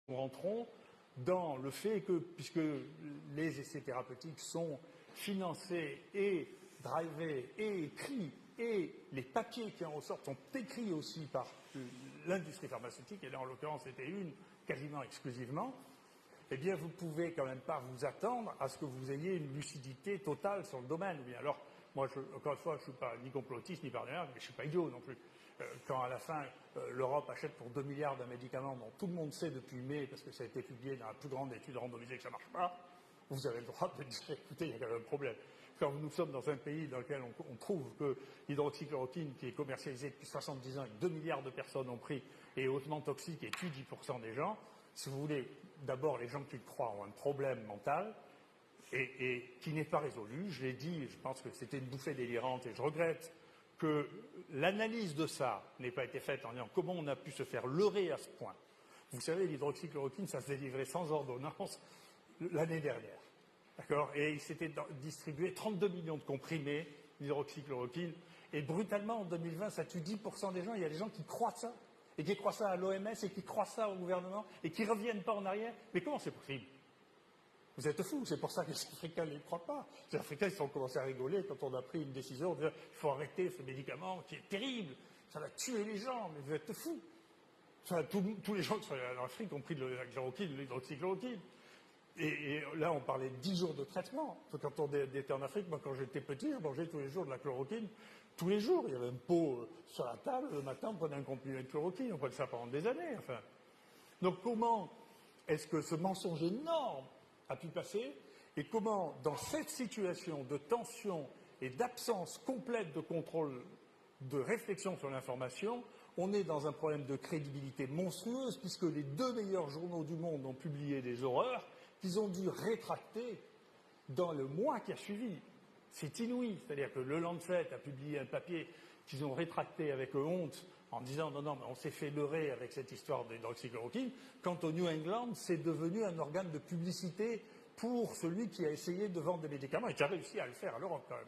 Nous rentrons dans le fait que, puisque les essais thérapeutiques sont financés et drivés et écrits, et les papiers qui en ressortent sont écrits aussi par l'industrie pharmaceutique, et là en l'occurrence c'était une quasiment exclusivement, eh bien vous ne pouvez quand même pas vous attendre à ce que vous ayez une lucidité totale sur le domaine. Alors, moi, encore une fois, je ne suis pas ni complotiste ni partenaire, mais je ne suis pas idiot non plus. Quand à la fin, l'Europe achète pour 2 milliards d'un médicament dont tout le monde sait depuis mai, parce que ça a été publié dans la plus grande étude randomisée que ça ne marche pas, vous avez le droit de dire, écoutez, il y a quand même un problème. Quand nous sommes dans un pays dans lequel on trouve que l'hydroxychloroquine, qui est commercialisée depuis 70 ans et que 2 milliards de personnes ont pris, est hautement toxique et tue 10% des gens, si vous voulez, d'abord, les gens qui le croient ont un problème mental, et qui n'est pas résolu. Je l'ai dit, je pense que c'était une bouffée délirante et je regrette que l'analyse de ça n'ait pas été faite en disant comment on a pu se faire leurrer à ce point. Vous savez, l'hydroxychloroquine, ça se délivrait sans ordonnance l'année dernière. D'accord ? Et il s'était distribué 32 millions de comprimés d'hydroxychloroquine. Et brutalement, en 2020, ça tue 10% des gens. Il y a des gens qui croient ça. Et qui croient ça à l'OMS et qui croient ça au gouvernement et qui ne reviennent pas en arrière. Mais comment c'est possible ? Vous êtes fous, c'est pour ça que les Africains ne les croient pas. Les Africains, ils ont commencé à rigoler quand on a pris une décision de dire il faut arrêter ce médicament qui est terrible, ça va tuer les gens, mais vous êtes fous. Enfin, tous les gens qui sont allés en Afrique ont pris de l'hydroxychloroquine. Et là, on parlait de 10 jours de traitement. Quand on était en Afrique, moi, quand j'étais petit, je mangeais tous les jours de la chloroquine. Tous les jours, il y avait un pot sur la table. Le matin, on prenait un comprimé de chloroquine. On prenait ça pendant des années. Enfin. Donc, comment est-ce que ce mensonge énorme a pu passer, et comment, dans cette situation de tension et d'absence complète de contrôle, de réflexion sur l'information, on est dans un problème de crédibilité monstrueuse, puisque les 2 meilleurs journaux du monde ont publié des horreurs qu'ils ont dû rétracter dans le mois qui a suivi. C'est inouï, c'est-à-dire que le Lancet a publié un papier qu'ils ont rétracté avec honte en disant non, mais on s'est fait leurrer avec cette histoire d'hydroxychloroquine. Quant au New England, c'est devenu un organe de publicité pour celui qui a essayé de vendre des médicaments et qui a réussi à le faire à l'Europe quand même.